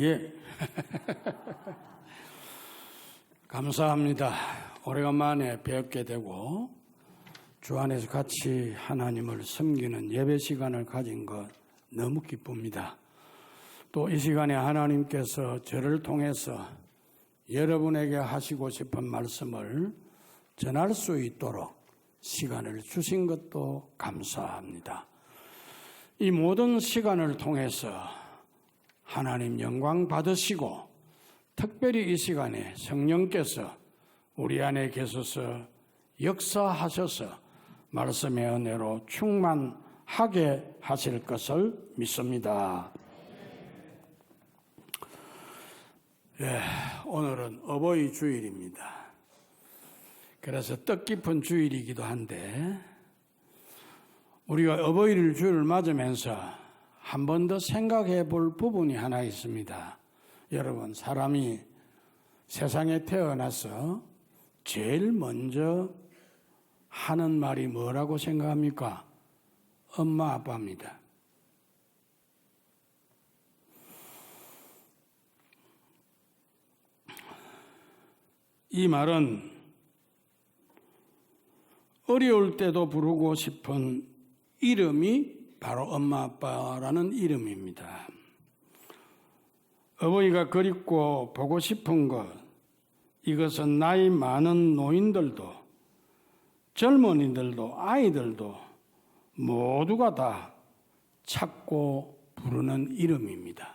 예. 감사합니다. 오래간만에 뵙게 되고 주 안에서 같이 하나님을 섬기는 예배 시간을 가진 것 너무 기쁩니다. 또 이 시간에 하나님께서 저를 통해서 여러분에게 하시고 싶은 말씀을 전할 수 있도록 시간을 주신 것도 감사합니다. 이 모든 시간을 통해서 하나님 영광 받으시고 특별히 이 시간에 성령께서 우리 안에 계셔서 역사하셔서 말씀의 은혜로 충만하게 하실 것을 믿습니다. 오늘은 어버이 주일입니다. 그래서 뜻깊은 주일이기도 한데 우리가 어버이 주일을 맞으면서 한 번 더 생각해 볼 부분이 하나 있습니다. 여러분, 사람이 세상에 태어나서 제일 먼저 하는 말이 뭐라고 생각합니까? 엄마, 아빠입니다. 이 말은 어려울 때도 부르고 싶은 이름이 바로 엄마, 아빠라는 이름입니다. 어버이가 그립고 보고 싶은 것, 이것은 나이 많은 노인들도 젊은이들도 아이들도 모두가 다 찾고 부르는 이름입니다.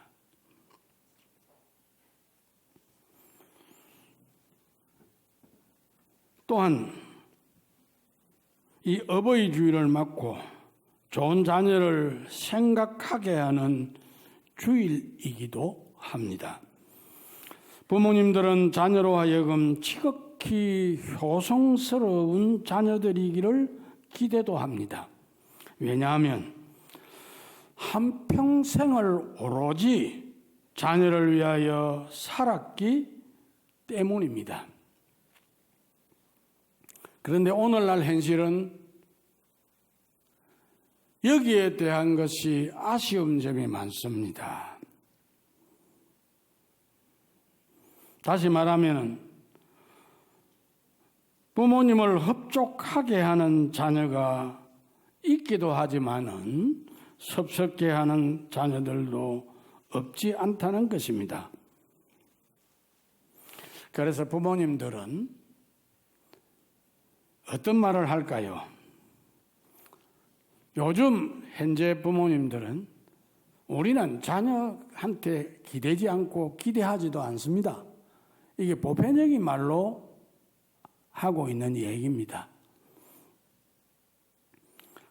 또한 이 어버이 주일을 맞고 좋은 자녀를 생각하게 하는 주일이기도 합니다. 부모님들은 자녀로 하여금 지극히 효성스러운 자녀들이기를 기대도 합니다. 왜냐하면 한평생을 오로지 자녀를 위하여 살았기 때문입니다. 그런데 오늘날 현실은 여기에 대한 것이 아쉬운 점이 많습니다. 다시 말하면 부모님을 흡족하게 하는 자녀가 있기도 하지만은 섭섭게 하는 자녀들도 없지 않다는 것입니다. 그래서 부모님들은 어떤 말을 할까요? 요즘 현재 부모님들은 우리는 자녀한테 기대지 않고 기대하지도 않습니다. 이게 보편적인 말로 하고 있는 얘기입니다.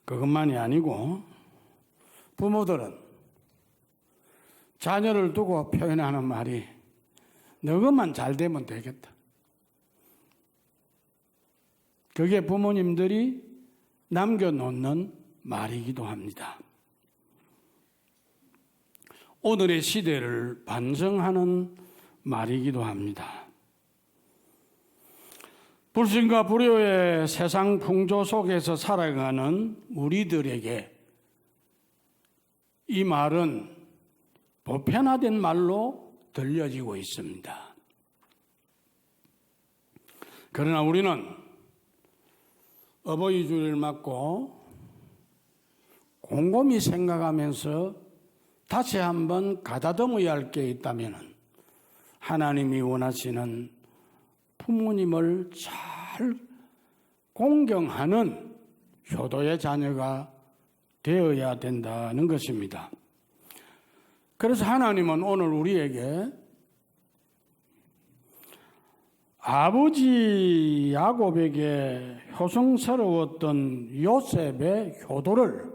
그것만이 아니고 부모들은 자녀를 두고 표현하는 말이 너것만 잘 되면 되겠다. 그게 부모님들이 남겨놓는 말이기도 합니다. 오늘의 시대를 반증하는 말이기도 합니다. 불신과 불효의 세상 풍조 속에서 살아가는 우리들에게 이 말은 보편화된 말로 들려지고 있습니다. 그러나 우리는 어버이 주일을 맞고 곰곰이 생각하면서 다시 한번 가다듬어야 할 게 있다면 하나님이 원하시는 부모님을 잘 공경하는 효도의 자녀가 되어야 된다는 것입니다. 그래서 하나님은 오늘 우리에게 아버지 야곱에게 효성스러웠던 요셉의 효도를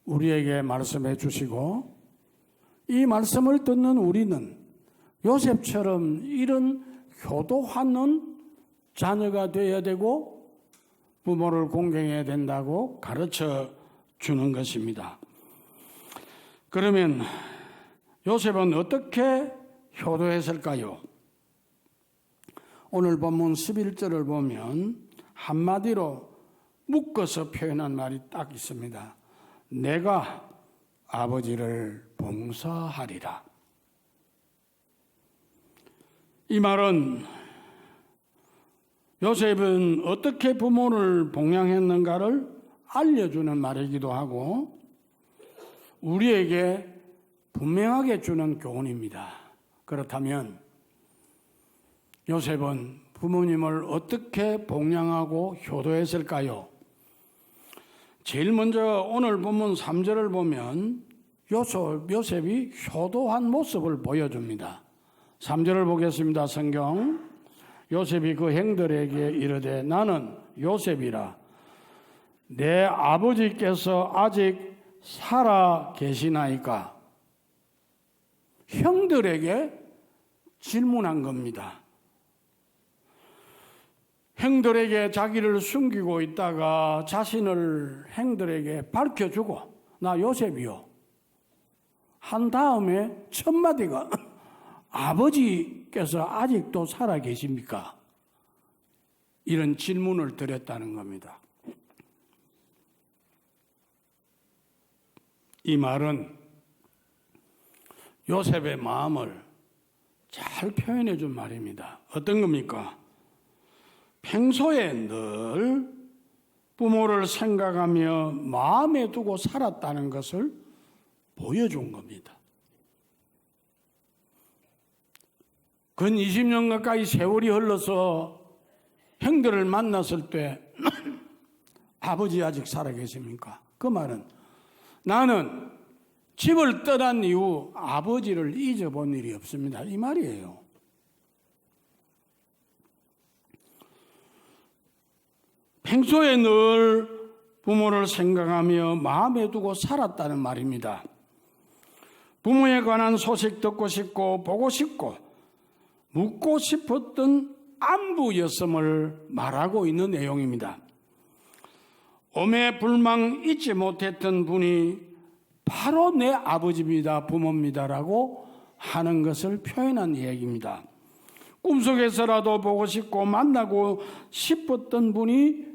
우리에게 말씀해 주시고 이 말씀을 듣는 우리는 요셉처럼 이런 효도하는 자녀가 되어야 되고 부모를 공경해야 된다고 가르쳐 주는 것입니다. 그러면 요셉은 어떻게 효도했을까요? 오늘 본문 11절을 보면 한마디로 묶어서 표현한 말이 딱 있습니다. 내가 아버지를 봉사하리라. 이 말은 요셉은 어떻게 부모를 봉양했는가를 알려주는 말이기도 하고 우리에게 분명하게 주는 교훈입니다. 그렇다면 요셉은 부모님을 어떻게 봉양하고 효도했을까요? 제일 먼저 오늘 본문 3절을 보면 요셉이 효도한 모습을 보여줍니다. 3절을 보겠습니다. 성경. 요셉이 그 형들에게 이르되 나는 요셉이라 내 아버지께서 아직 살아 계시나이까? 형들에게 질문한 겁니다. 형들에게 자기를 숨기고 있다가 자신을 형들에게 밝혀주고 나 요셉이요 한 다음에 첫 마디가 아버지께서 아직도 살아 계십니까? 이런 질문을 드렸다는 겁니다. 이 말은 요셉의 마음을 잘 표현해 준 말입니다. 어떤 겁니까? 평소에 늘 부모를 생각하며 마음에 두고 살았다는 것을 보여준 겁니다. 근 20년 가까이 세월이 흘러서 형들을 만났을 때 아버지 아직 살아계십니까? 그 말은 나는 집을 떠난 이후 아버지를 잊어본 일이 없습니다. 이 말이에요. 평소에 늘 부모를 생각하며 마음에 두고 살았다는 말입니다. 부모에 관한 소식 듣고 싶고 보고 싶고 묻고 싶었던 안부였음을 말하고 있는 내용입니다. 오매 불망 잊지 못했던 분이 바로 내 아버지입니다, 부모입니다라고 하는 것을 표현한 이야기입니다. 꿈속에서라도 보고 싶고 만나고 싶었던 분이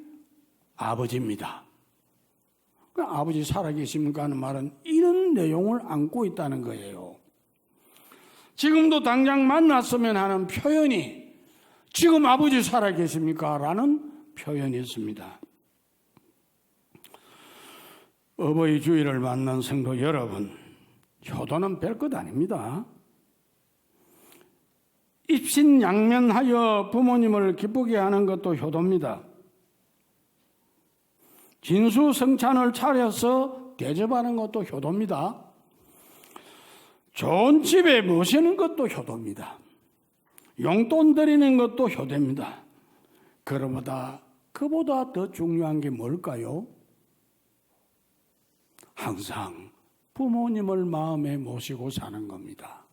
아버지입니다. 아버지 살아계십니까 하는 말은 이런 내용을 안고 있다는 거예요. 지금도 당장 만났으면 하는 표현이 지금 아버지 살아계십니까? 라는 표현이 있습니다. 어버이 주일을 맞는 성도 여러분, 효도는 별것 아닙니다. 입신양면하여 부모님을 기쁘게 하는 것도 효도입니다. 진수성찬을 차려서 대접하는 것도 효도입니다. 좋은 집에 모시는 것도 효도입니다. 용돈 드리는 것도 효도입니다. 그보다 더 중요한 게 뭘까요? 항상 부모님을 마음에 모시고 사는 겁니다.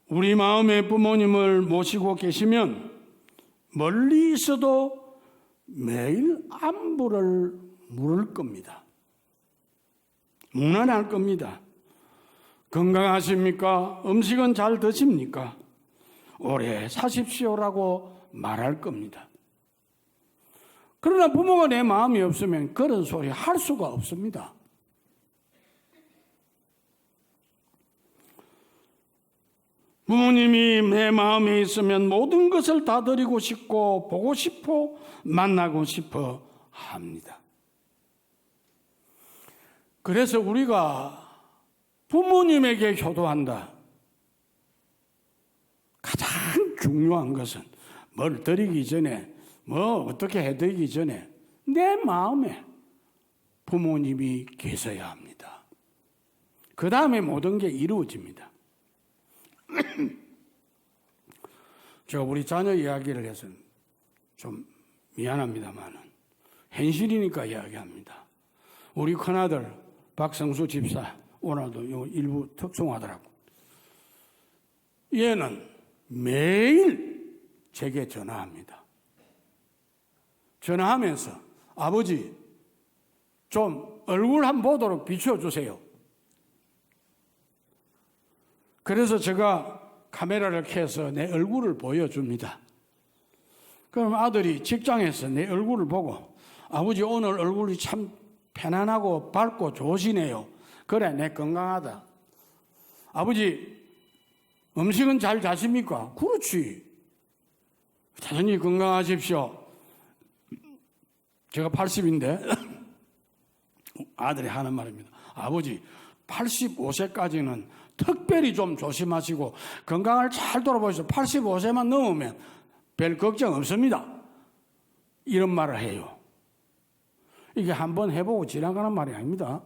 우리 마음에 부모님을 모시고 계시면 멀리 있어도 매일 안부를 물을 겁니다. 무난할 겁니다. 건강하십니까? 음식은 잘 드십니까? 오래 사십시오라고 말할 겁니다. 그러나 부모가 내 마음이 없으면 그런 소리 할 수가 없습니다. 부모님이 내 마음에 있으면 모든 것을 다 드리고 싶고 보고 싶어 만나고 싶어 합니다. 그래서 우리가 부모님에게 효도한다. 가장 중요한 것은 뭘 드리기 전에 어떻게 해드리기 전에 내 마음에 부모님이 계셔야 합니다. 그 다음에 모든 게 이루어집니다. 제가 우리 자녀 이야기를 해서 좀 미안합니다만 현실이니까 이야기합니다. 우리 큰아들 박성수 집사 오늘도 일부 특송하더라고. 얘는 매일 제게 전화합니다. 전화하면서 아버지 좀 얼굴 한번 보도록 비춰주세요. 그래서 제가 카메라를 켜서 내 얼굴을 보여줍니다. 그럼 아들이 직장에서 내 얼굴을 보고 아버지 오늘 얼굴이 참 편안하고 밝고 좋으시네요. 그래, 내 건강하다. 아버지, 음식은 잘 자십니까? 그렇지. 당연히 건강하십시오. 제가 80인데 아들이 하는 말입니다. 아버지, 85세까지는 특별히 좀 조심하시고 건강을 잘 돌아보시오. 85세만 넘으면 별 걱정 없습니다. 이런 말을 해요. 이게 한번 해보고 지나가는 말이 아닙니다.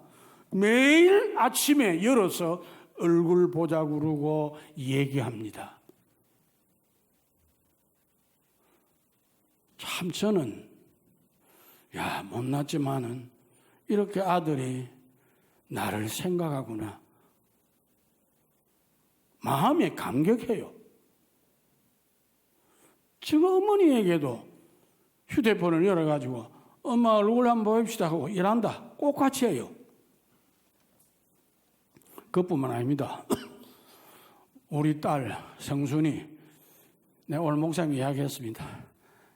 매일 아침에 열어서 얼굴 보자 그러고 얘기합니다. 참 저는 못났지만은 이렇게 아들이 나를 생각하구나. 마음에 감격해요. 지금 어머니에게도 휴대폰을 열어가지고 엄마 얼굴 한번 봅시다 하고 일한다. 꼭 같이 해요. 그뿐만 아닙니다. 우리 딸 성순이, 내가 오늘 목사님 이야기했습니다.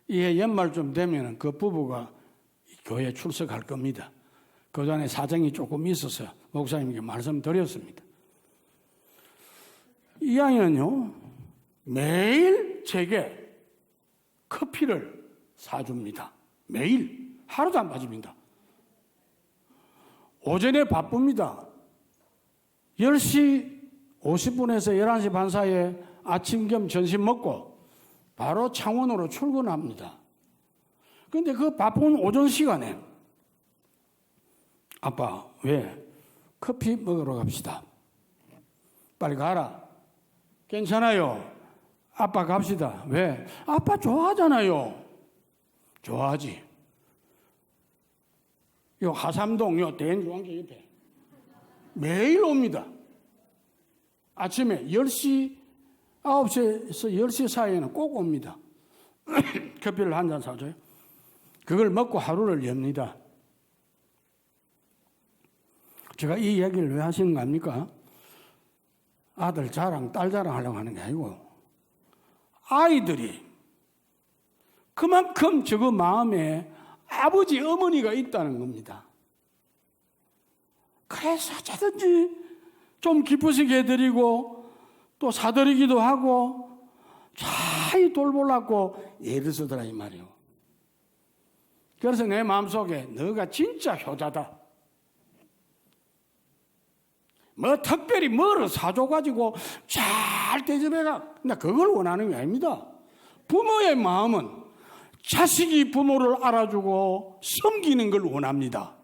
이해 연말쯤 되면 그 부부가 교회에 출석할 겁니다. 그 전에 사정이 조금 있어서 목사님께 말씀드렸습니다. 이 아이는요, 매일 제게 커피를 사줍니다. 매일. 하루도 안 빠집니다. 오전에 바쁩니다. 10시 50분에서 11시 반 사이에 아침 겸 점심 먹고 바로 창원으로 출근합니다. 그런데 그 바쁜 오전 시간에 아빠, 왜? 커피 먹으러 갑시다. 빨리 가라. 괜찮아요. 아빠 갑시다. 왜? 아빠 좋아하잖아요. 좋아하지. 요 하삼동 요 대인중앙교 옆에 매일 옵니다. 아침에 10시, 9시에서 10시 사이에는 꼭 옵니다. 커피를 한 잔 사줘요. 그걸 먹고 하루를 엽니다. 제가 이 얘기를 왜 하시는 거 아닙니까? 아들 자랑, 딸 자랑 하려고 하는 게 아니고 아이들이 그만큼 저거 마음에 아버지, 어머니가 있다는 겁니다. 그래서 어쩌든지 좀 기쁘시게 해드리고 또 사드리기도 하고 잘 돌보려고 애를 쓰더라 이 말이에요. 그래서 내 마음속에 너가 진짜 효자다. 뭐 특별히 뭐를 사줘가지고 잘 대접해가. 나 그걸 원하는 게 아닙니다. 부모의 마음은 자식이 부모를 알아주고 섬기는 걸 원합니다.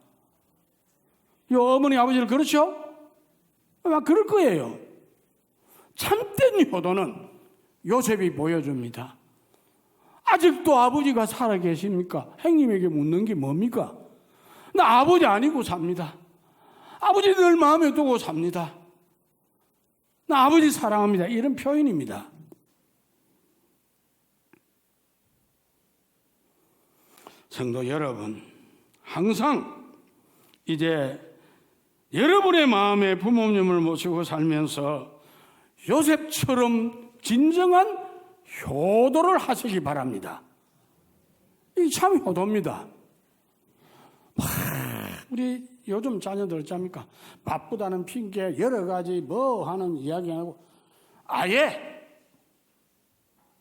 요 어머니 아버지를 그렇죠? 아마 그럴 거예요. 참된 효도는 요셉이 보여줍니다. 아직도 아버지가 살아 계십니까? 형님에게 묻는 게 뭡니까? 나 아버지 아니고 삽니다. 아버지 늘 마음에 두고 삽니다. 나 아버지 사랑합니다. 이런 표현입니다. 성도 여러분, 항상 이제 여러분의 마음에 부모님을 모시고 살면서 요셉처럼 진정한 효도를 하시기 바랍니다. 이 참 효도입니다. 우리 요즘 자녀들 어쩝니까? 바쁘다는 핑계 여러 가지 뭐 하는 이야기하고 아예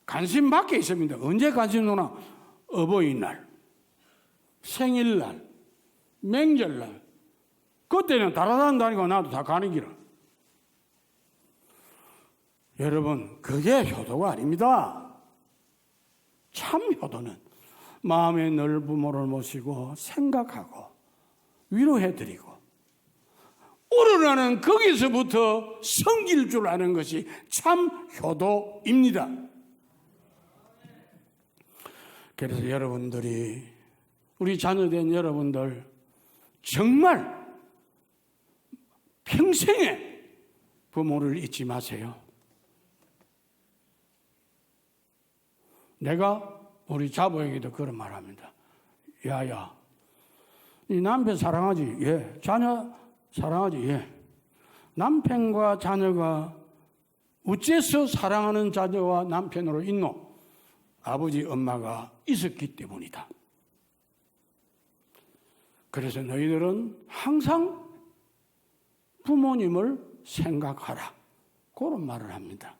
관심 밖에 있습니다. 언제 관심 누나? 어버이날, 생일날, 명절날. 그때는 달아난다니까 나도 다 가는 길을. 여러분, 그게 효도가 아닙니다. 참 효도는 마음에 늘 부모를 모시고 생각하고 위로해드리고 우러나는 거기서부터 섬길 줄 아는 것이 참 효도입니다. 그래서 여러분들이, 우리 자녀된 여러분들 정말 평생에 부모를 잊지 마세요. 내가 우리 자부에게도 그런 말합니다. 야야, 이 남편 사랑하지? 예. 자녀 사랑하지? 예. 남편과 자녀가 어째서 사랑하는 자녀와 남편으로 있노? 아버지, 엄마가 있었기 때문이다. 그래서 너희들은 항상 부모님을 생각하라. 그런 말을 합니다.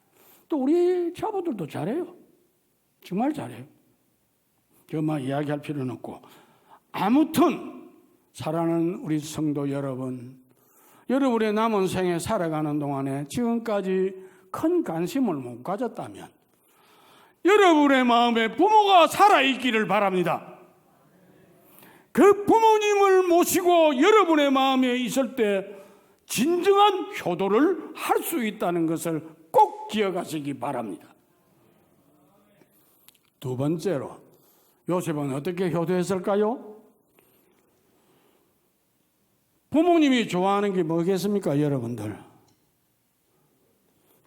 또 우리 자부들도 잘해요. 정말 잘해요. 저만 이야기할 필요는 없고. 아무튼 사랑하는 우리 성도 여러분, 여러분의 남은 생에 살아가는 동안에 지금까지 큰 관심을 못 가졌다면 여러분의 마음에 부모가 살아있기를 바랍니다. 그 부모님을 모시고 여러분의 마음에 있을 때 진정한 효도를 할 수 있다는 것을 꼭 기억하시기 바랍니다. 두 번째로 요셉은 어떻게 효도했을까요? 부모님이 좋아하는 게 뭐겠습니까, 여러분들?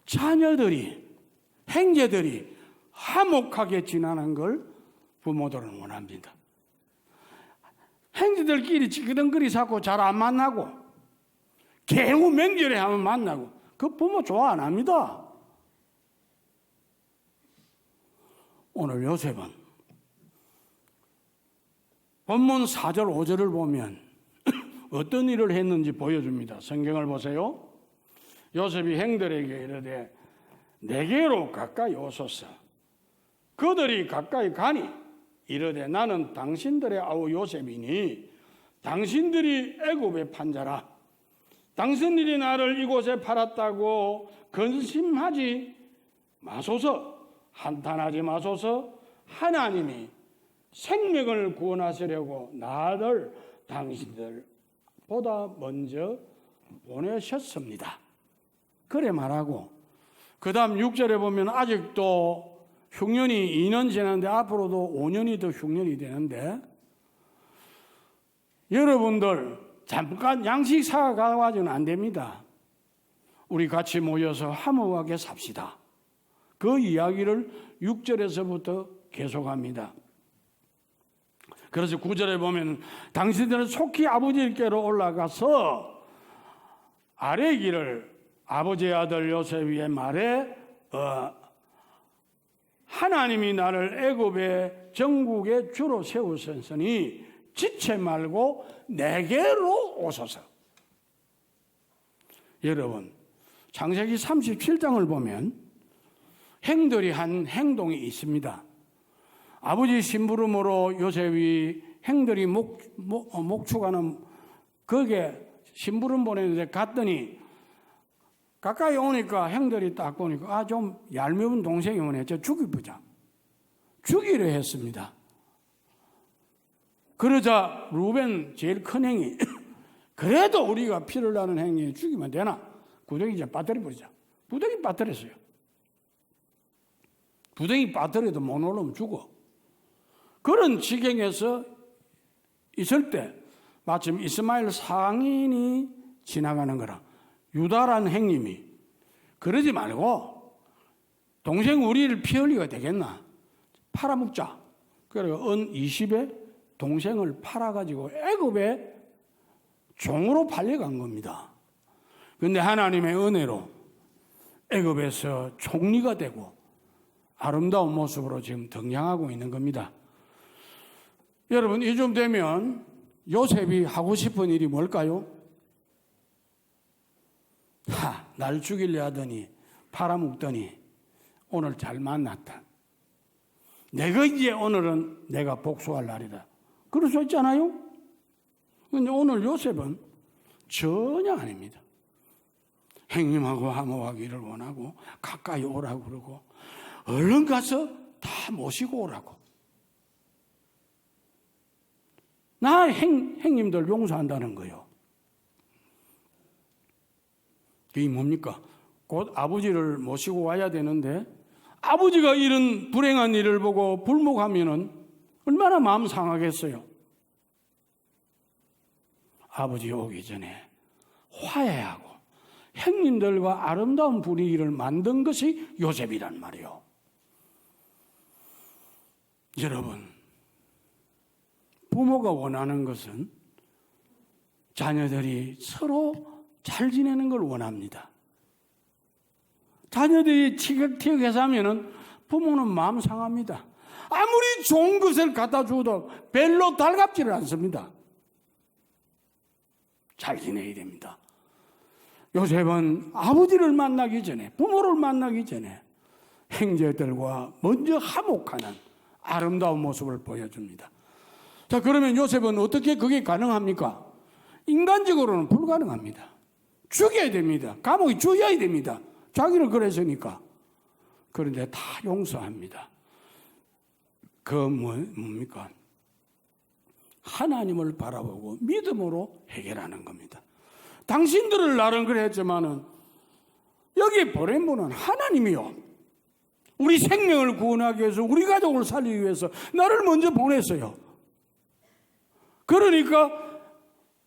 자녀들이, 형제들이 화목하게 지내는 걸 부모들은 원합니다. 형제들끼리 찌그덩거리 자꾸 잘 안 만나고 개우 명절에 하면 만나고 그 부모 좋아 안 합니다. 오늘 요셉은 본문 4절 5절을 보면 어떤 일을 했는지 보여줍니다. 성경을 보세요. 요셉이 형들에게 이르되 내게로 가까이 오소서. 그들이 가까이 가니 이르되 나는 당신들의 아우 요셉이니 당신들이 애굽의 판자라. 당신들이 나를 이곳에 팔았다고 근심하지 마소서. 한탄하지 마소서. 하나님이 생명을 구원하시려고 나를 당신들보다 먼저 보내셨습니다. 그래 말하고 그 다음 6절에 보면 아직도 흉년이 2년 지났는데 앞으로도 5년이 더 흉년이 되는데 여러분들 잠깐 양식 사가지고는 안 됩니다. 우리 같이 모여서 화목하게 삽시다. 그 이야기를 6절에서부터 계속합니다. 그래서 9절에 보면 당신들은 속히 아버지께로 올라가서 아래 길을 아버지의 아들 요셉의 말에 하나님이 나를 애굽의 전국의 주로 세우셨으니 지체 말고 내게로 오소서. 여러분 창세기 37장을 보면 형들이 한 행동이 있습니다. 아버지 심부름으로 요셉이 형들이 목축하는 거기에 심부름 보내는데 갔더니 가까이 오니까 형들이 딱 보니까 좀 얄미운 동생이 오네. 저 죽이보자. 죽이려 했습니다. 그러자 루벤 제일 큰 형이 그래도 우리가 피를 나는 행위 죽이면 되나? 구덩이 이제 빠뜨려버리자. 구덩이 빠뜨렸어요. 구덩이 빠뜨려도 못 올라오면 죽어. 그런 지경에서 있을 때 마침 이스마엘 상인이 지나가는 거라. 유다라는 형님이 그러지 말고 동생 우리를 피 흘리가 되겠나? 팔아먹자. 그래서 은 20에 동생을 팔아가지고 애굽에 종으로 팔려간 겁니다. 그런데 하나님의 은혜로 애굽에서 총리가 되고 아름다운 모습으로 지금 등장하고 있는 겁니다. 여러분 이쯤 되면 요셉이 하고 싶은 일이 뭘까요? 날 죽이려 하더니 팔아먹더니 오늘 잘 만났다. 내가 이제 오늘은 내가 복수할 날이다. 그럴 수 있잖아요. 그런데 오늘 요셉은 전혀 아닙니다. 형님하고 화목하기를 원하고 가까이 오라고 그러고 얼른 가서 다 모시고 오라고. 나 형님들 용서한다는 거요. 그게 뭡니까? 곧 아버지를 모시고 와야 되는데 아버지가 이런 불행한 일을 보고 불목하면은 얼마나 마음 상하겠어요. 아버지 오기 전에 화해하고 형님들과 아름다운 분위기를 만든 것이 요셉이란 말이요. 여러분, 부모가 원하는 것은 자녀들이 서로 잘 지내는 걸 원합니다. 자녀들이 티격태격해서 하면은 부모는 마음 상합니다. 아무리 좋은 것을 갖다 줘도 별로 달갑지를 않습니다. 잘 지내야 됩니다. 요셉은 아버지를 만나기 전에, 부모를 만나기 전에 형제들과 먼저 화목하는 아름다운 모습을 보여줍니다. 자, 그러면 요셉은 어떻게 그게 가능합니까? 인간적으로는 불가능합니다. 죽여야 됩니다. 감옥에 죽여야 됩니다. 자기를 그랬으니까. 그런데 다 용서합니다. 뭡니까? 하나님을 바라보고 믿음으로 해결하는 겁니다. 당신들을 나름 그랬지만은 여기 보낸 분은 하나님이요. 우리 생명을 구원하기 위해서, 우리 가족을 살리기 위해서 나를 먼저 보냈어요. 그러니까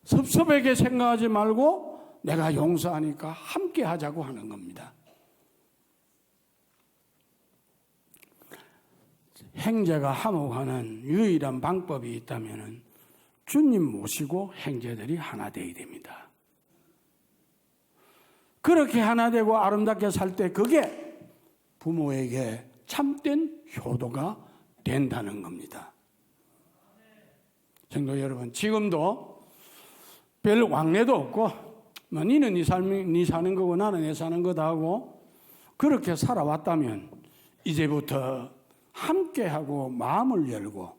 섭섭하게 생각하지 말고 내가 용서하니까 함께 하자고 하는 겁니다. 형제가 화목하는 유일한 방법이 있다면 주님 모시고 형제들이 하나 되어야 됩니다. 그렇게 하나 되고 아름답게 살 때 그게 부모에게 참된 효도가 된다는 겁니다. 성도 여러분, 지금도 별 왕래도 없고 뭐 니는 네 사는 거고 나는 내 사는 거다 하고 그렇게 살아왔다면 이제부터 함께하고 마음을 열고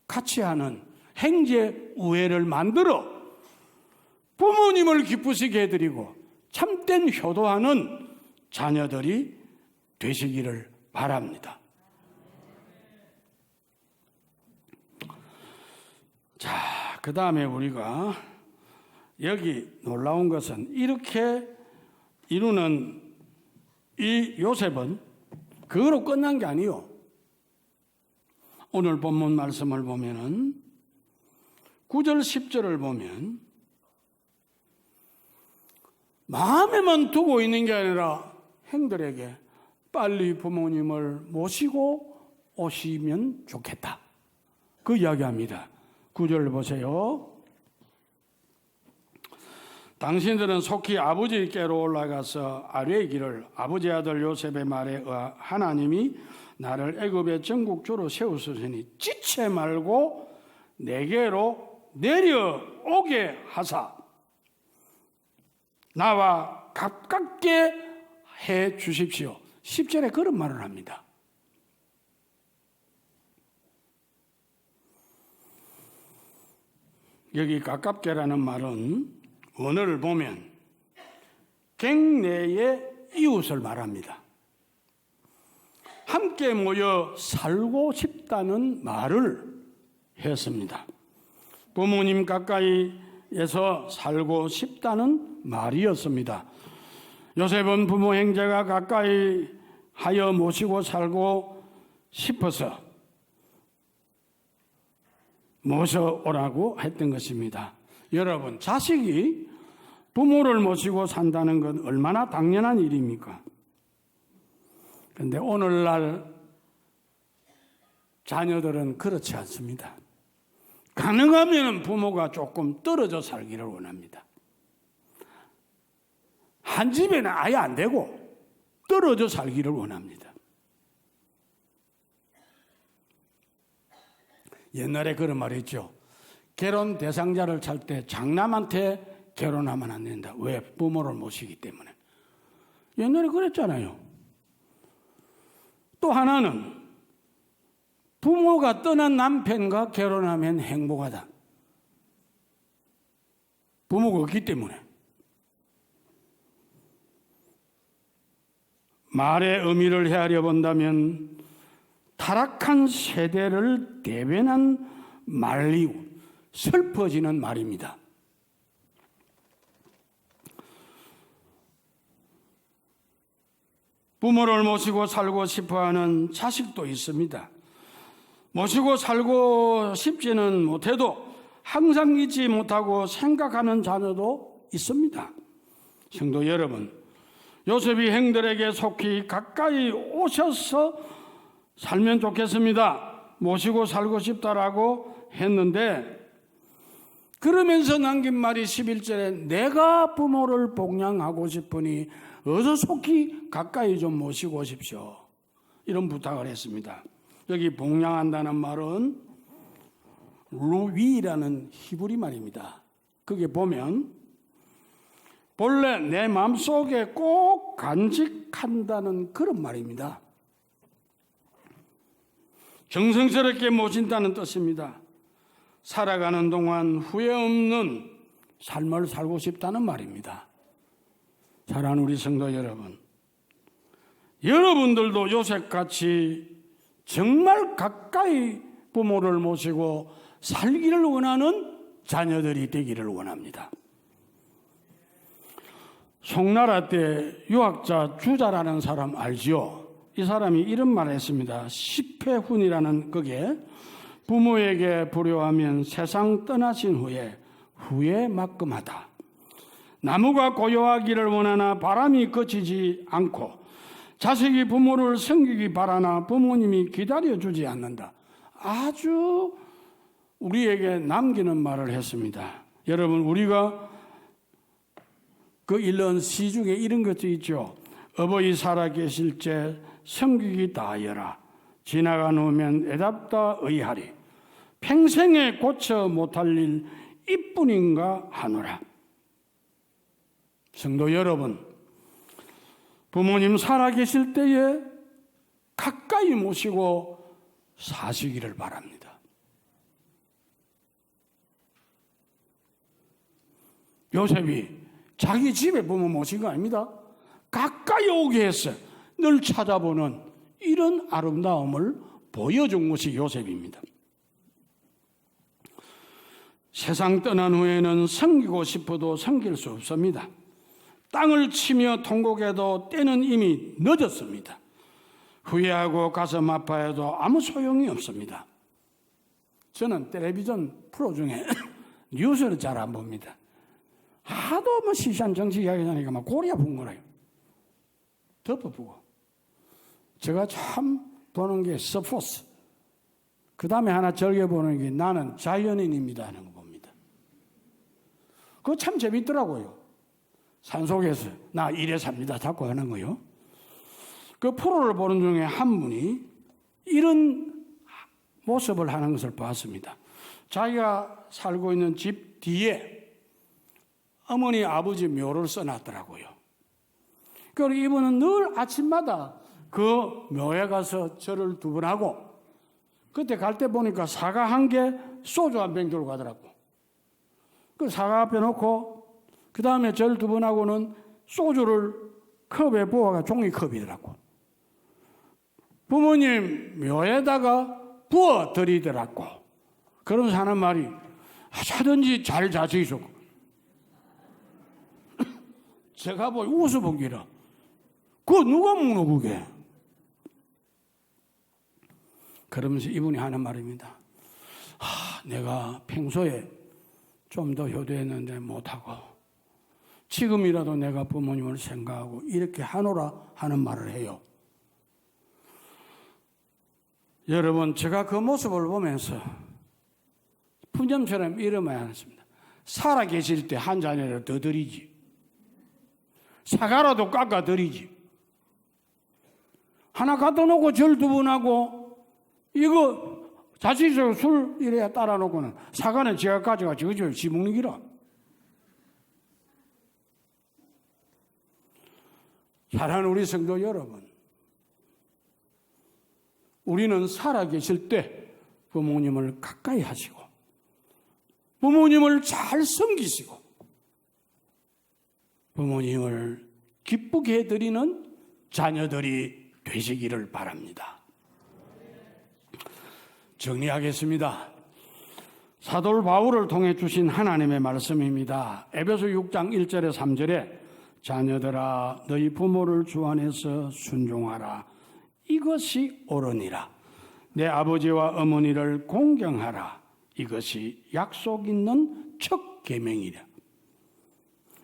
같이 하는 형제 우애를 만들어 부모님을 기쁘시게 해드리고 참된 효도하는 자녀들이 되시기를 바랍니다. 자, 그 다음에 우리가 여기 놀라운 것은 이렇게 이루는 이 요셉은 그거로 끝난 게 아니요. 오늘 본문 말씀을 보면은 9절 10절을 보면 마음에만 두고 있는 게 아니라 형들에게 빨리 부모님을 모시고 오시면 좋겠다. 그 이야기합니다. 9절 보세요. 당신들은 속히 아버지께로 올라가서 아뢰기를 아버지 아들 요셉의 말에 하나님이 나를 애굽의 전국주로 세우시니 지체 말고 내게로 내려오게 하사 나와 가깝게 해 주십시오. 10절에 그런 말을 합니다. 여기 가깝게라는 말은 원어를 보면 갱내의 이웃을 말합니다. 함께 모여 살고 싶다는 말을 했습니다. 부모님 가까이에서 살고 싶다는 말이었습니다. 요셉은 부모 형제가 가까이 하여 모시고 살고 싶어서 모셔오라고 했던 것입니다. 여러분, 자식이 부모를 모시고 산다는 건 얼마나 당연한 일입니까? 그런데 오늘날 자녀들은 그렇지 않습니다. 가능하면 부모가 조금 떨어져 살기를 원합니다. 한 집에는 아예 안 되고 떨어져 살기를 원합니다. 옛날에 그런 말이 있죠. 결혼 대상자를 찾을 때 장남한테 결혼하면 안 된다. 왜? 부모를 모시기 때문에. 옛날에 그랬잖아요. 또 하나는 부모가 떠난 남편과 결혼하면 행복하다. 부모가 없기 때문에. 말의 의미를 헤아려 본다면 타락한 세대를 대변한 말이고 슬퍼지는 말입니다. 부모를 모시고 살고 싶어하는 자식도 있습니다. 모시고 살고 싶지는 못해도 항상 잊지 못하고 생각하는 자녀도 있습니다. 성도 여러분, 요셉이 형들에게 속히 가까이 오셔서 살면 좋겠습니다. 모시고 살고 싶다라고 했는데 그러면서 남긴 말이 11절에 내가 부모를 복양하고 싶으니 어서 속히 가까이 좀 모시고 오십시오. 이런 부탁을 했습니다. 여기 복양한다는 말은 루위라는 히브리 말입니다. 거기에 보면 본래 내 마음속에 꼭 간직한다는 그런 말입니다. 정성스럽게 모신다는 뜻입니다. 살아가는 동안 후회 없는 삶을 살고 싶다는 말입니다. 사랑하는 우리 성도 여러분, 여러분들도 요셉같이 정말 가까이 부모를 모시고 살기를 원하는 자녀들이 되기를 원합니다. 송나라 때 유학자 주자라는 사람 알지요? 이 사람이 이런 말을 했습니다. 십회훈이라는 거기에 부모에게 불효하면 세상 떠나신 후에 후회막금하다. 나무가 고요하기를 원하나 바람이 그치지 않고 자식이 부모를 섬기기 바라나 부모님이 기다려주지 않는다. 아주 우리에게 남기는 말을 했습니다. 여러분, 우리가 그 읽은 시 중에 이런 것도 있죠. 어버이 살아계실 때 섬기기 다하여라. 지나간 후면 애답다 의하리. 평생에 고쳐 못할 일 이뿐인가 하노라. 성도 여러분, 부모님 살아계실 때에 가까이 모시고 사시기를 바랍니다. 요셉이 자기 집에 부모 모신 거 아닙니다. 가까이 오게 했어요. 늘 찾아보는 이런 아름다움을 보여준 것이 요셉입니다. 세상 떠난 후에는 섬기고 싶어도 섬길 수 없습니다. 땅을 치며 통곡해도 때는 이미 늦었습니다. 후회하고 가슴 아파해도 아무 소용이 없습니다. 저는 텔레비전 프로 중에 뉴스를 잘 안 봅니다. 하도 뭐 시시한 정치 이야기 하니까 막 골이 아픈 거라요. 덮어보고. 제가 참 보는 게 스포츠. 그 다음에 하나 즐겨보는 게 나는 자연인입니다 하는 거 봅니다. 그거 참 재밌더라고요. 산속에서 나 이래 삽니다 자꾸 하는 거요. 그 프로를 보는 중에 한 분이 이런 모습을 하는 것을 봤습니다. 자기가 살고 있는 집 뒤에 어머니 아버지 묘를 써놨더라고요. 그리고 이분은 늘 아침마다 그 묘에 가서 절을 두 번 하고 그때 갈 때 보니까 사과 한 개, 소주 한 병 들고 가더라고. 그 사과 앞에 놓고 그 다음에 절 두 번 하고는 소주를 컵에 부어가 종이컵이더라고. 부모님 묘에다가 부어 드리더라고. 그러면서 하는 말이 하든지 잘 자시소. 제가 뭐 웃어본 기라. 그거 누가 먹노 그게? 그러면서 이분이 하는 말입니다. 내가 평소에 좀 더 효도했는데 못하고 지금이라도 내가 부모님을 생각하고 이렇게 하노라 하는 말을 해요. 여러분, 제가 그 모습을 보면서 푸념처럼 이런 말 했습니다. 살아계실 때 한 잔이라도 더 드리지. 사과라도 깎아 드리지. 하나 갖다 놓고 절 두 번 하고 이거 자식이 술 이래야 따라 놓고는 사과는 제가 가져가 지 먹는 기라. 사랑하는 우리 성도 여러분, 우리는 살아계실 때 부모님을 가까이 하시고 부모님을 잘 섬기시고 부모님을 기쁘게 해드리는 자녀들이 되시기를 바랍니다. 정리하겠습니다. 사도 바울을 통해 주신 하나님의 말씀입니다. 에베소 6장 1절에 3절에 자녀들아 너희 부모를 주 안에서 순종하라. 이것이 옳으니라. 내 아버지와 어머니를 공경하라. 이것이 약속 있는 첫 계명이라.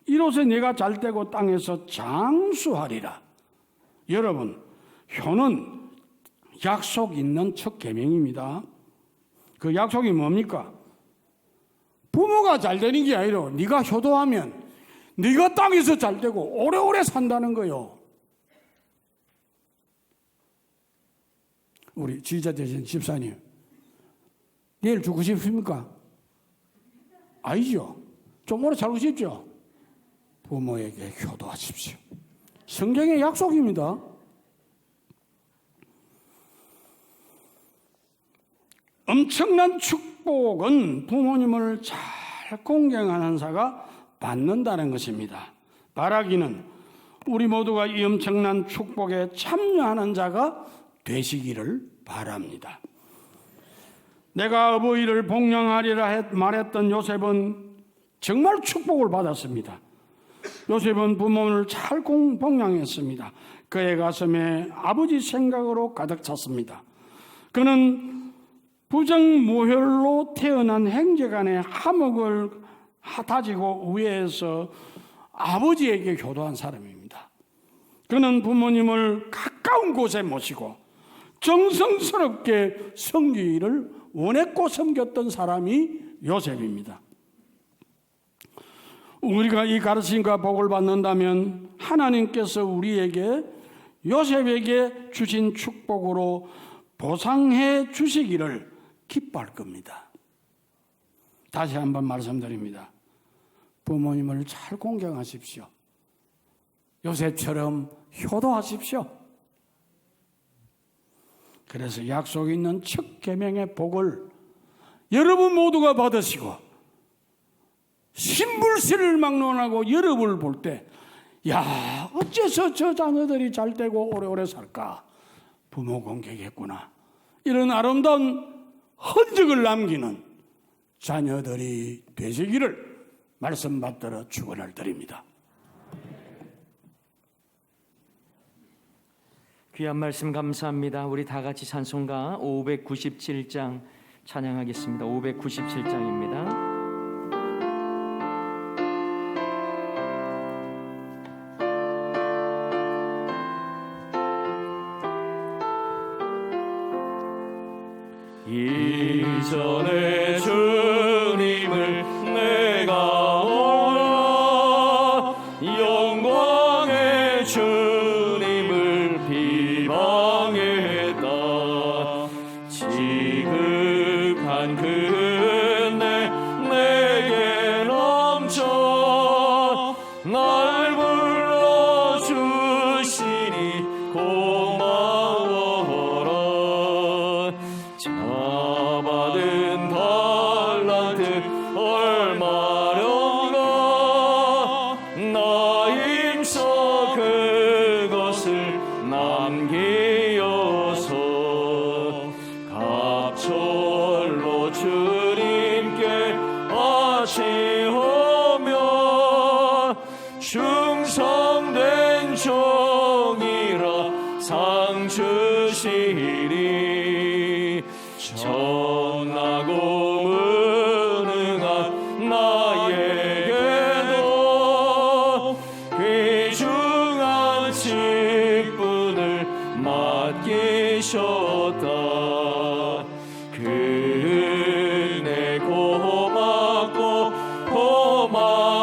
이로써 네가 잘되고 땅에서 장수하리라. 여러분, 효는 약속 있는 첫 계명입니다. 그 약속이 뭡니까? 부모가 잘되는 게 아니라 네가 효도하면 네가 땅에서 잘되고 오래오래 산다는 거요. 우리 지휘자 되신 집사님, 내일 죽고 싶습니까? 아니죠. 좀 오래 살고 싶죠? 부모에게 효도하십시오. 성경의 약속입니다. 엄청난 축복은 부모님을 잘 공경하는 자가 받는다는 것입니다. 바라기는 우리 모두가 이 엄청난 축복에 참여하는 자가 되시기를 바랍니다. 내가 어버이를 복양하리라 말했던 요셉은 정말 축복을 받았습니다. 요셉은 부모를 잘 복양했습니다. 그의 가슴에 아버지 생각으로 가득 찼습니다. 그는 부정모혈로 태어난 형제간의 화목을 다지고 위에서 아버지에게 효도한 사람입니다. 그는 부모님을 가까운 곳에 모시고 정성스럽게 섬기기를 원했고 섬겼던 사람이 요셉입니다. 우리가 이 가르침과 복을 받는다면 하나님께서 우리에게 요셉에게 주신 축복으로 보상해 주시기를 기뻐할 겁니다. 다시 한번 말씀드립니다. 부모님을 잘 공경하십시오. 요셉처럼 효도하십시오. 그래서 약속 있는 첫 계명의 복을 여러분 모두가 받으시고 신불세를 막론하고 여러분을 볼 때 야, 어째서 저 자녀들이 잘 되고 오래오래 살까? 부모 공경했구나. 이런 아름다운 흔적을 남기는 자녀들이 되시기를 말씀 받들어 축원을 드립니다. 귀한 말씀 감사합니다. 우리 다 같이 찬송가 597장 찬양하겠습니다. 597장입니다. 이전에 주님을 내가 오라 영광의 주님을 비방했다. 지극한 그 은혜 내게 넘쳐 날 불러주시니 고마워라. 받은 달란트 얼마련가 나 힘써 그것을 남기어서 갑절로 주님께 바치오며 충성된 종이라 상 주시리. 전하고 무능한 나에게도 귀중한 직분을 맡기셨다. 그 은혜 고맙고 고마워